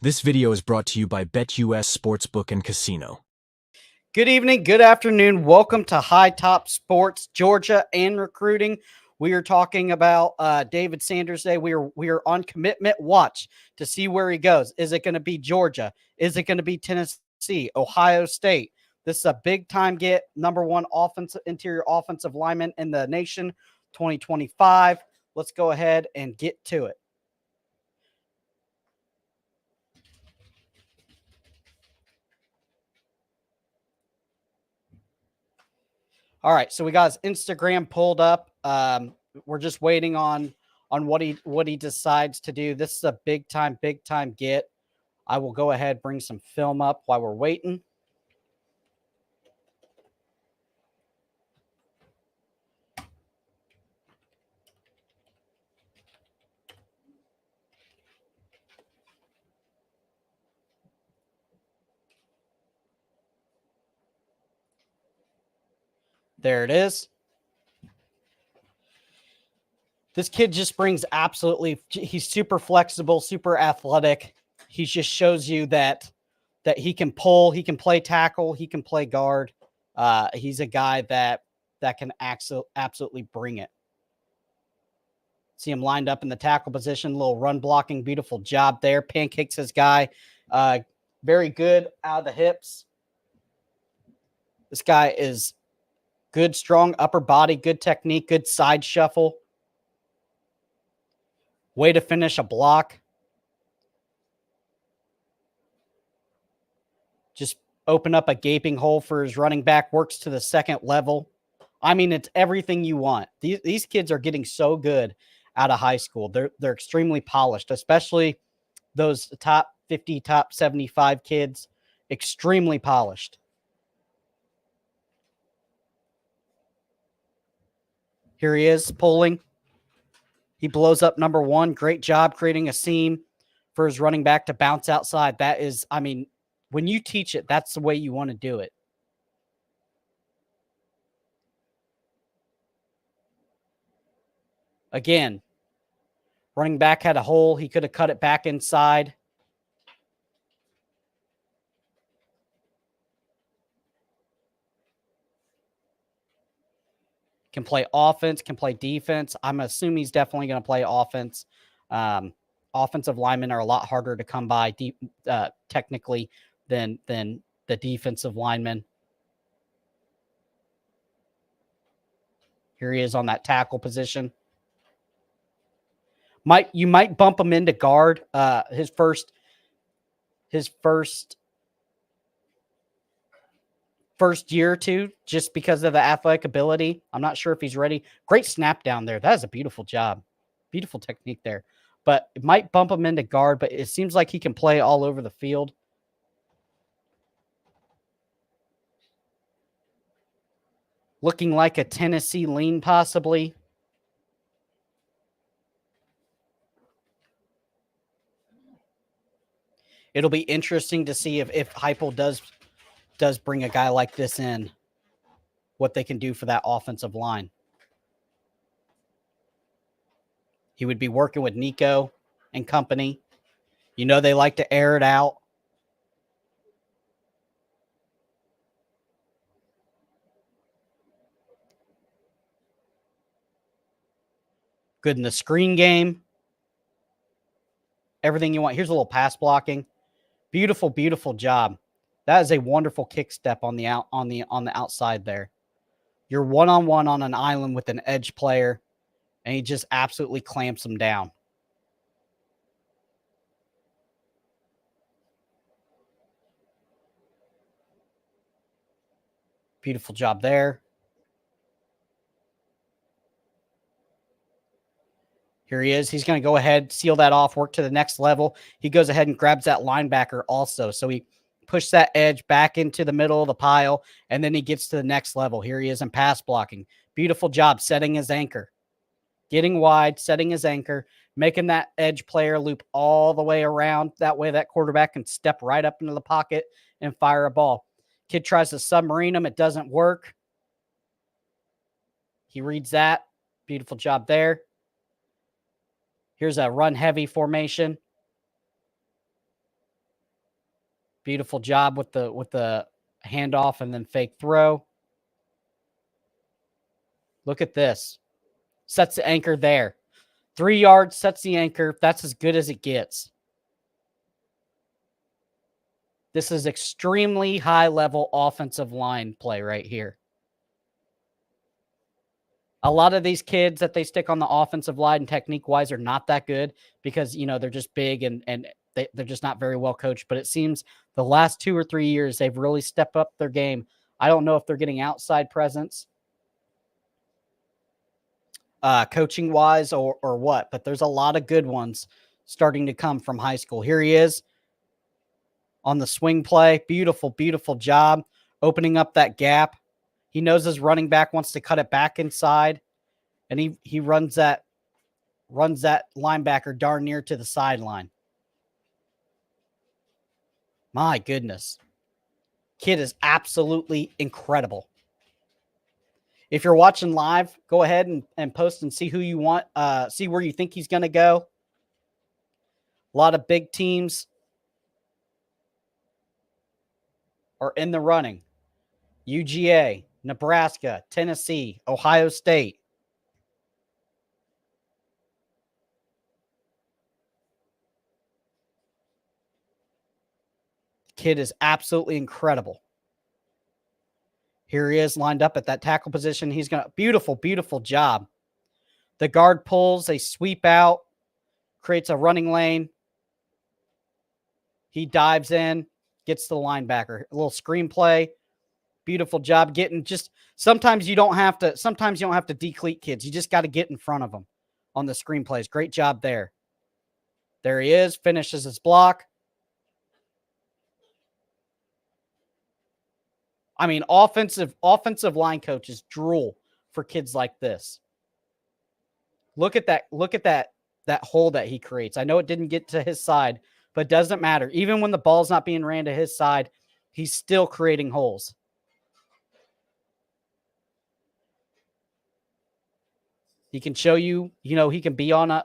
This video is brought to you by BetUS Sportsbook and Casino. Good evening, good afternoon. Welcome to High Top Sports, Georgia and recruiting. We are talking about David Sanders Day. We are on commitment watch to see where he goes. Is it going to be Georgia? Is it going to be Tennessee, Ohio State? This is a big time get. Number one interior offensive lineman in the nation, 2025. Let's go ahead and get to it. All right, so we got his Instagram pulled up. We're just waiting on what he decides to do. This is a big time get. I will go ahead bring some film up while we're waiting. There it is. This kid just brings he's super flexible, super athletic. He just shows you that he can pull, he can play tackle, he can play guard. He's a guy that can absolutely bring it. See him lined up in the tackle position, little run blocking, beautiful job there. Pancakes his guy. Very good out of the hips. This guy is good, strong upper body, good technique, good side shuffle. Way to finish a block. Just open up a gaping hole for his running back, works to the second level. I mean, it's everything you want. These kids are getting so good out of high school. They're extremely polished, especially those top 50, top 75 kids, extremely polished. Here he is pulling. He blows up number one. Great job creating a seam for his running back to bounce outside. That is, I mean, when you teach it, that's the way you want to do it. Again, running back had a hole. He could have cut it back inside. Can play offense, can play defense. I'm assuming he's definitely going to play offense. Offensive linemen are a lot harder to come by technically than the defensive linemen. Here he is on that tackle position. You might bump him into guard. His first year or two, just because of the athletic ability. I'm not sure if he's ready. Great snap down there. That is a beautiful job. Beautiful technique there. But it might bump him into guard, but it seems like he can play all over the field. Looking like a Tennessee lean, possibly. It'll be interesting to see if Heupel does bring a guy like this in, what they can do for that offensive line. He would be working with Nico and company. You know they like to air it out. Good in the screen game. Everything you want. Here's a little pass blocking. Beautiful, beautiful job. That is a wonderful kick step on the outside there. You're one-on-one on an island with an edge player, and he just absolutely clamps him down. Beautiful job there. Here he is. He's going to go ahead, seal that off, work to the next level. He goes ahead and grabs that linebacker also. So he pushed that edge back into the middle of the pile, and then he gets to the next level. Here he is in pass blocking. Beautiful job setting his anchor. Getting wide, setting his anchor, making that edge player loop all the way around. That way that quarterback can step right up into the pocket and fire a ball. Kid tries to submarine him. It doesn't work. He reads that. Beautiful job there. Here's a run-heavy formation. Beautiful job with the handoff and then fake throw. Look at this. Sets the anchor there. 3 yards, sets the anchor. That's as good as it gets. This is extremely high-level offensive line play right here. A lot of these kids that they stick on the offensive line technique-wise are not that good because, you know, they're just big and they're just not very well coached. But it seems the last 2 or 3 years, they've really stepped up their game. I don't know if they're getting outside presence coaching-wise or what, but there's a lot of good ones starting to come from high school. Here he is on the swing play. Beautiful, beautiful job opening up that gap. He knows his running back wants to cut it back inside, and he runs that linebacker darn near to the sideline. My goodness. Kid is absolutely incredible. If you're watching live, go ahead and post and see who you want, see where you think he's going to go. A lot of big teams are in the running. UGA, Nebraska, Tennessee, Ohio State. Kid is absolutely incredible. Here he is lined up at that tackle position. He's going to, beautiful, beautiful job. The guard pulls, they sweep out, creates a running lane. He dives in, gets to the linebacker. A little screen play. Beautiful job getting just, sometimes you don't have to decleat kids. You just got to get in front of them on the screenplays. Great job there. There he is, finishes his block. I mean, offensive line coaches drool for kids like this. Look at that hole that he creates. I know it didn't get to his side, but it doesn't matter. Even when the ball's not being ran to his side, he's still creating holes. He can show you, he can be on an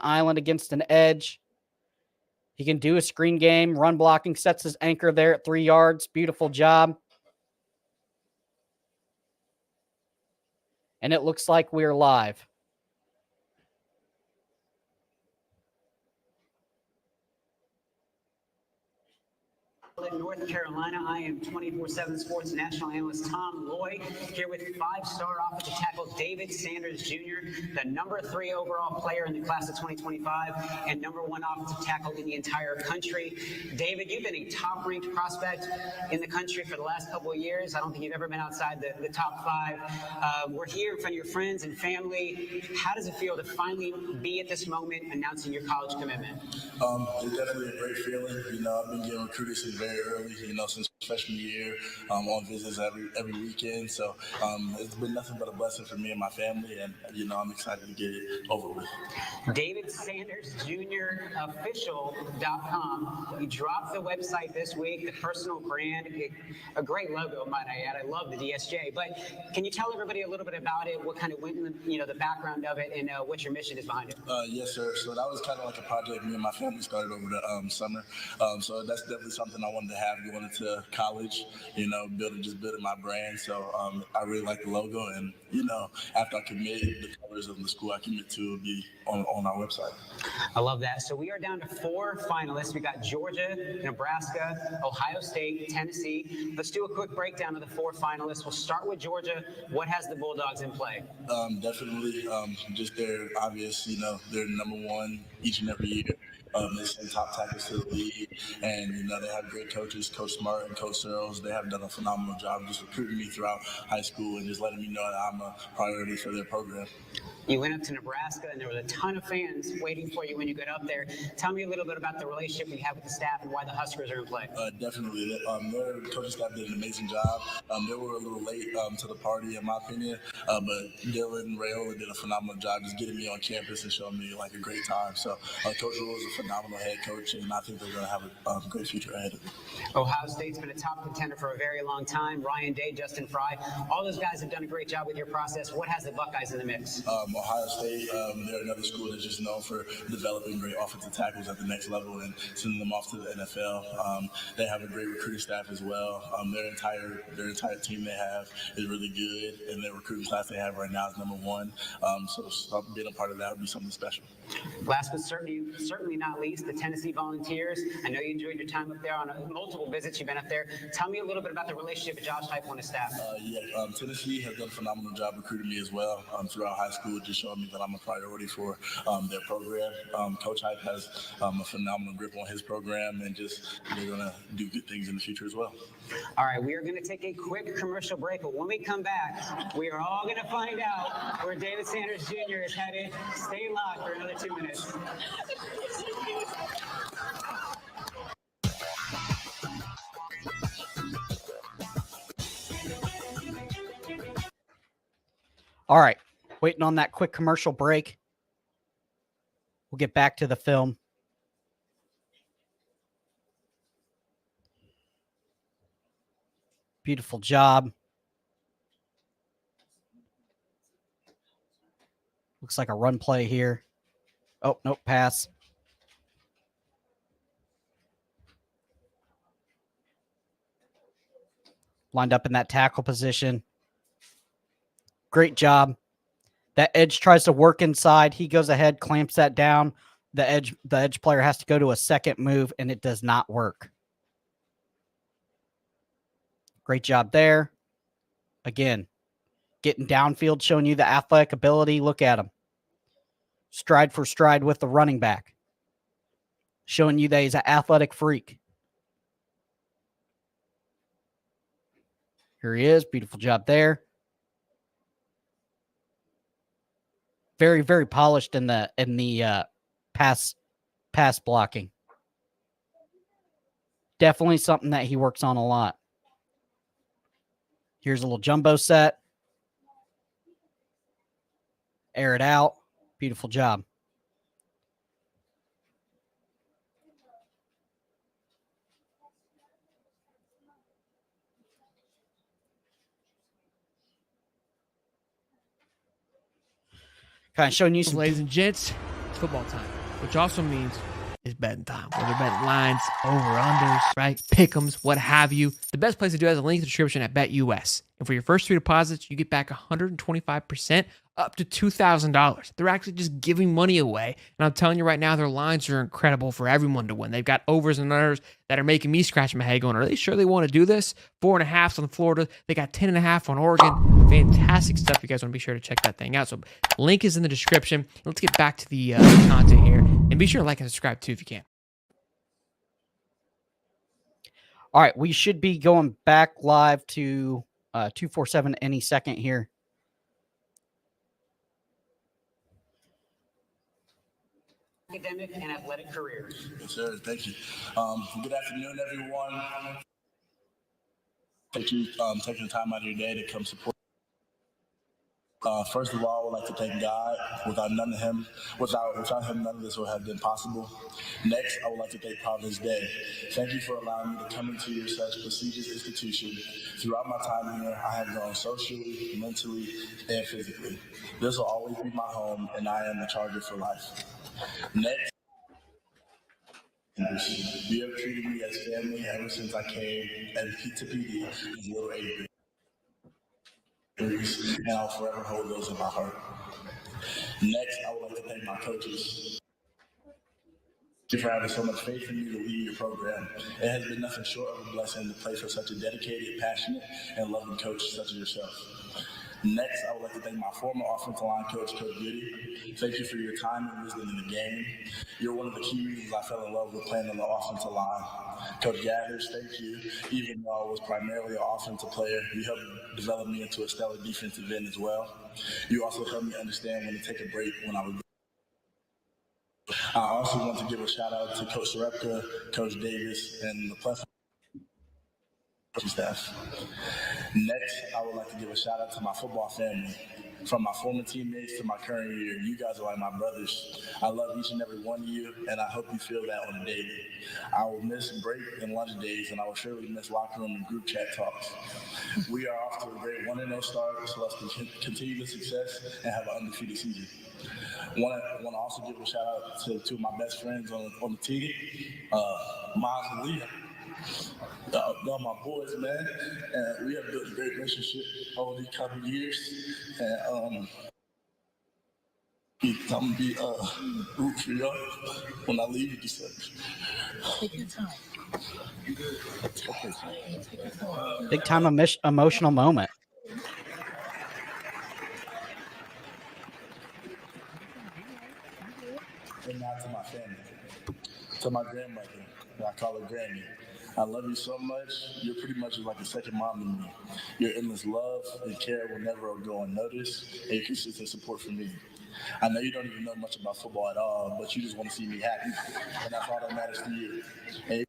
island against an edge. He can do a screen game, run blocking, sets his anchor there at 3 yards. Beautiful job. And it looks like we're live. North Carolina. I am 24/7 Sports national analyst Tom Lloyd here with 5-star offensive tackle David Sanders Jr., the number 3 overall player in the class of 2025 and number 1 offensive tackle in the entire country. David, you've been a top-ranked prospect in the country for the last couple of years. I don't think you've ever been outside the top 5. We're here in front of your friends and family. How does it feel to finally be at this moment announcing your college commitment? It's definitely a great feeling. I've been getting recruited since very early, since freshman year, on visits every weekend. So it's been nothing but a blessing for me and my family, and I'm excited to get it over with. David Sanders Jr. Official.com. You dropped the website this week, the personal brand, a great logo, might I add. I love the DSJ. But can you tell everybody a little bit about it? What kind of went in the background of it, and what your mission is behind it? Yes, sir. So that was kind of like a project me and my family started over the summer. So that's definitely something I wanted to have going into college, building my brand. So I really like the logo, and after I commit, the colors of the school I commit to will be on our website. I love that. So we are down to 4 finalists. We got Georgia, Nebraska, Ohio State, Tennessee. Let's do a quick breakdown of the 4 finalists. We'll start with Georgia. What has the Bulldogs in play? Definitely just their obvious, they're number 1 each and every year. They send top tackles to the league, and they have great coaches, Coach Smart and Coach Searles. They have done a phenomenal job just recruiting me throughout high school and just letting me know that I'm a priority for their program. You went up to Nebraska, and there was a ton of fans waiting for you when you got up there. Tell me a little bit about the relationship you have with the staff and why the Huskers are in play. Definitely. Their coaching staff did an amazing job. They were a little late to the party, in my opinion, but Dylan and Rayola did a phenomenal job just getting me on campus and showing me a great time. So Coach Rule is a phenomenal head coach, and I think they're going to have a great future ahead of them. Ohio State's been a top contender for a very long time. Ryan Day, Justin Fry, all those guys have done a great job with your process. What has the Buckeyes in the mix? Ohio State, they're another school that's just known for developing great offensive tackles at the next level and sending them off to the NFL. They have a great recruiting staff as well. Their entire team they have is really good, and their recruiting class they have right now is #1. So being a part of that would be something special. Last but certainly not least, the Tennessee Volunteers. I know you enjoyed your time up there on multiple visits. You've been up there. Tell me a little bit about the relationship with Josh Heupel and his staff. Tennessee has done a phenomenal job recruiting me as well throughout high school, just showing me that I'm a priority for their program. Coach Hype has a phenomenal grip on his program, and just they're going to do good things in the future as well. All right, we are going to take a quick commercial break, but when we come back, we are all going to find out where David Sanders Jr. is headed. Stay locked for another 2 minutes. All right, waiting on that quick commercial break. We'll get back to the film. Beautiful job. Looks like a run play here. Oh, nope, pass. Lined up in that tackle position. Great job. That edge tries to work inside. He goes ahead, clamps that down. The edge player has to go to a second move, and it does not work. Great job there. Again, getting downfield, showing you the athletic ability. Look at him. Stride for stride with the running back. Showing you that he's an athletic freak. Here he is. Beautiful job there. Very, very polished in the pass blocking. Definitely something that he works on a lot. Here's a little jumbo set. Air it out. Beautiful job. Kind of showing you some. Ladies and gents, it's football time, which also means it's betting time. Whether betting lines, over-unders, right, pick'ems, what have you. The best place to do it is a link in the description at BetUS. And for your first 3 deposits, you get back 125% up to $2,000. They're actually just giving money away. And I'm telling you right now, their lines are incredible for everyone to win. They've got overs and unders that are making me scratch my head going, are they sure they want to do this? 4.5s on Florida. They got 10.5 on Oregon. Fantastic stuff. You guys want to be sure to check that thing out. So link is in the description. Let's get back to the content here. And be sure to like and subscribe too if you can. All right, we should be going back live to 247 any second here. Academic and athletic careers. Yes, sir. Thank you. Good afternoon, everyone. Thank you taking the time out of your day to come support. First of all, I would like to thank God. Without him, none of this would have been possible. Next, I would like to thank Providence Day. Thank you for allowing me to come into your such prestigious institution. Throughout my time here, I have grown socially, mentally, and physically. This will always be my home, and I am the Charger for life. Next, you have treated me as family ever since I came to PD as little Avery. And I'll forever hold those in my heart. Next, I would like to thank my coaches. Thank you for having so much faith in me to lead your program. It has been nothing short of a blessing to play for such a dedicated, passionate, and loving coach such as yourself. Next, I would like to thank my former offensive line coach, Coach Goody. Thank you for your time and wisdom in the game. You're one of the key reasons I fell in love with playing on the offensive line. Coach Gathers, thank you. Even though I was primarily an offensive player, you helped develop me into a stellar defensive end as well. You also helped me understand when to take a break when I was. I also want to give a shout out to Coach Sarepka, Coach Davis, and the plethora staff. Next, I would like to give a shout out to my football family. From my former teammates to my current year, you guys are like my brothers. I love each and every one of you, and I hope you feel that on a daily. I will miss break and lunch days, and I will surely miss locker room and group chat talks. We are off to a great 1-0 start, so let's continue the success and have an undefeated season. Want to also give a shout out to two of my best friends on the team, Miles and Leah. They're my boys, man, and we have built a great relationship over these couple of years. And I'm gonna be root for y'all when I leave in December. Take your time. Big time emotional moment. And now to my family, to my grandmother, I call her Granny. I love you so much. You're pretty much like a second mom to me. Your endless love and care will never go unnoticed, and your consistent support for me. I know you don't even know much about football at all, but you just want to see me happy, and that's all that matters to you. And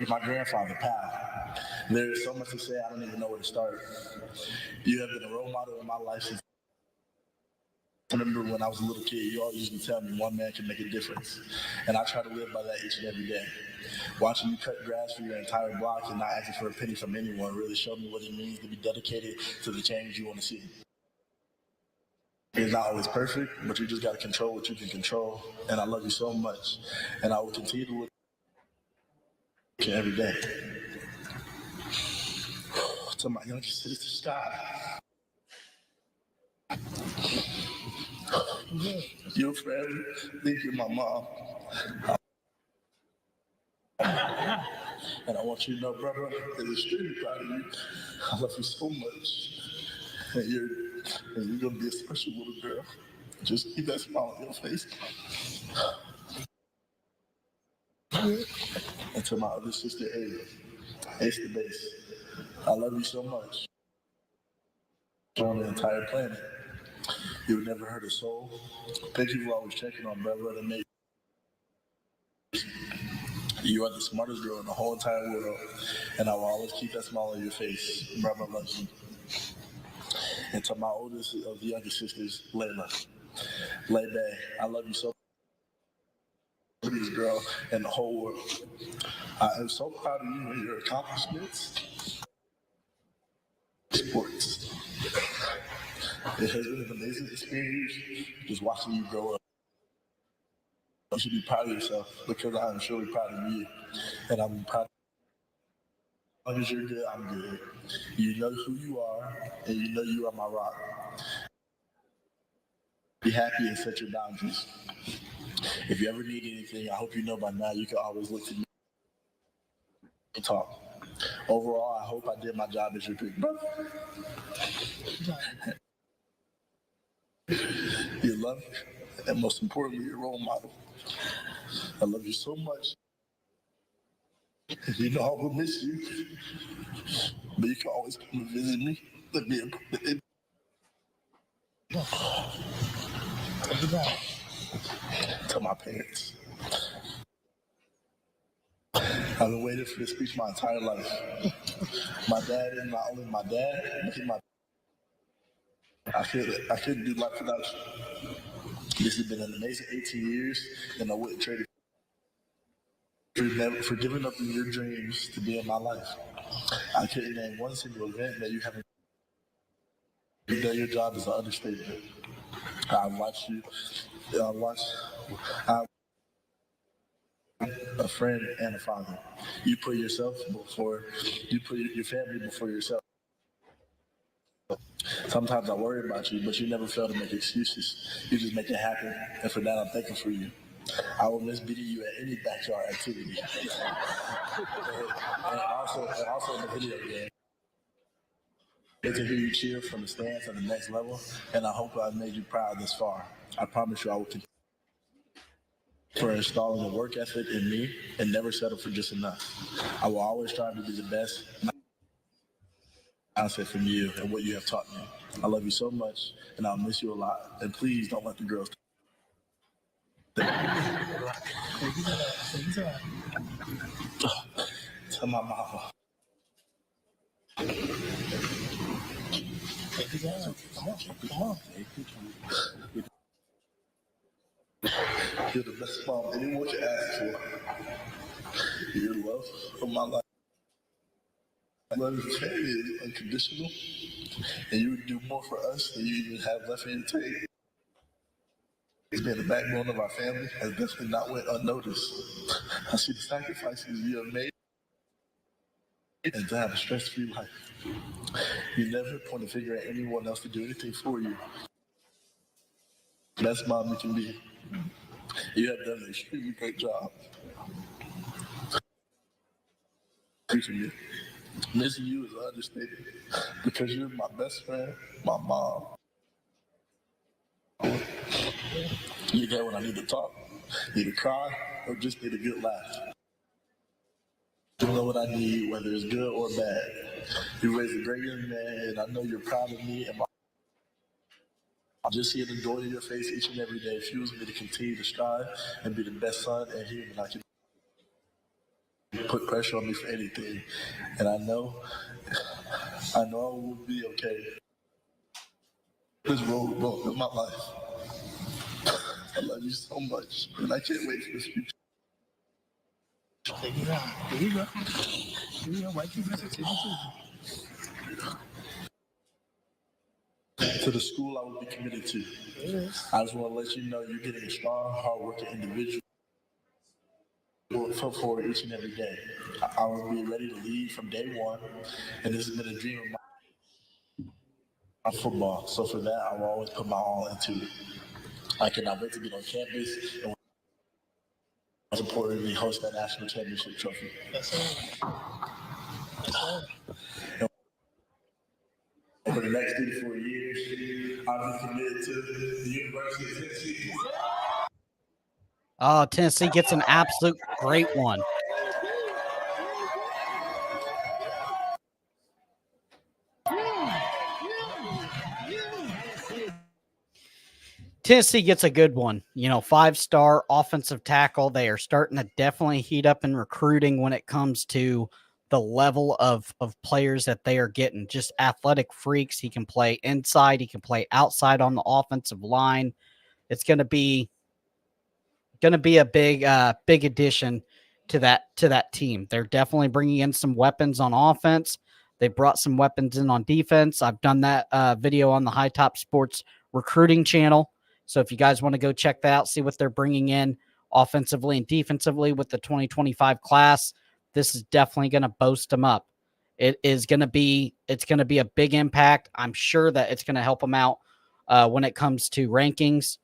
my grandfather, Pal. There is so much to say, I don't even know where to start. You have been a role model in my life since I remember when I was a little kid, you always used to tell me one man can make a difference. And I try to live by that each and every day. Watching you cut grass for your entire block and not asking for a penny from anyone really showed me what it means to be dedicated to the change you want to see. It's not always perfect, but you just got to control what you can control. And I love you so much. And I will continue to look at you every day. To my youngest sister, Scott. Your friend, think you're my mom. And I want you to know, brother, I'm extremely proud of you. I love you so much. And you're going to be a special little girl. Just keep that smile on your face. And to my other sister, Ace the Base, I love you so much. On the entire planet. You would never hurt a soul. Thank you for always checking on brother and mate. You are the smartest girl in the whole entire world, and I will always keep that smile on your face. Brother loves you. And to my oldest of the youngest sisters, Layla. Laybae, I love you so much. Prettiest girl in the whole world. I am so proud of you and your accomplishments. Sports. It has been an amazing experience just watching you grow up. You should be proud of yourself because I am surely proud of you. And I'm proud. As long as you're good, I'm good. You know who you are, and you know you are my rock. Be happy and set your boundaries. If you ever need anything, I hope you know by now you can always look to me and talk. Overall, I hope I did my job as your big brother. Your love, and most importantly, your role model. I love you so much. You know I will miss you, but you can always come and visit me. Let me. To my parents. I've been waiting for this speech my entire life. My dad is not only my dad, but he's my. I couldn't do life without you. This has been an amazing 18 years, and I wouldn't trade it for giving up your dreams to be in my life. I couldn't name one single event that you haven't. You know your job is an understatement. I watched you. I a friend and a father. You put your family before yourself. Sometimes I worry about you, but you never fail to make excuses. You just make it happen, and for that, I'm thankful for you. I will miss beating you at any backyard activity, and also in the video game. Get to hear you cheer from the stands at the next level, and I hope I've made you proud this far. I promise you I will continue for installing a work ethic in me and never settle for just enough. I will always strive to be the best. Asset from you and what you have taught me. I love you so much, and I'll miss you a lot. And please don't let the girls. To to my mama. Take it down. Come on. You're the best mom anyone can ask for. Your love of my life. Love is unconditional, and you would do more for us than you even have left in your tank. It's been the backbone of our family, has definitely not went unnoticed. I see the sacrifices you have made, and to have a stress-free life. You never point a finger at anyone else to do anything for you. Best mom you can be. You have done an extremely great job. Missing you. Missing you is understated because you're my best friend, my mom. You get when I need to talk, need to cry, or just need a good laugh. You know what I need, whether it's good or bad. You raised a great young man, and I know you're proud of me. And I'm just seeing the joy in your face each and every day fuels me to continue to strive and be the best son and human I can. Put pressure on me for anything, and I know I will be okay. This road in my life. I love you so much, and I can't wait for the future. Take it down. Here you go. Wipe your face. Take it To the school I will be committed to. I just want to let you know you're getting a strong, hardworking individual. For each and every day. I will be ready to lead from day one, and this has been a dream of my football. So for that, I will always put my all into it. I cannot wait to get on campus and most importantly, host that national championship trophy. Yes, sir. For the next 3 to 4 years, I'll be committed to the University of Tennessee. Oh, Tennessee gets an absolute great one. Tennessee gets a good one. 5-star offensive tackle. They are starting to definitely heat up in recruiting when it comes to the level of players that they are getting. Just athletic freaks. He can play inside. He can play outside on the offensive line. It's going to be a big addition to that team. They're definitely bringing in some weapons on offense. They brought some weapons in on defense. I've done that video on the High Top Sports recruiting channel. So if you guys want to go check that out, see what they're bringing in offensively and defensively with the 2025 class, this is definitely going to boost them up. It's going to be a big impact. I'm sure that it's going to help them out when it comes to rankings.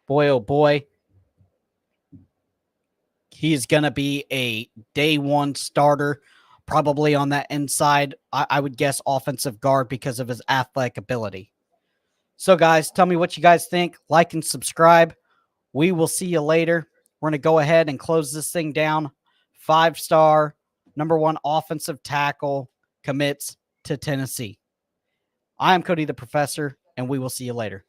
Boy, oh boy. He's going to be a day one starter, probably on that inside, I would guess offensive guard because of his athletic ability. So, guys, tell me what you guys think. Like and subscribe. We will see you later. We're going to go ahead and close this thing down. 5-star, #1 offensive tackle commits to Tennessee. I am Cody the Professor, and we will see you later.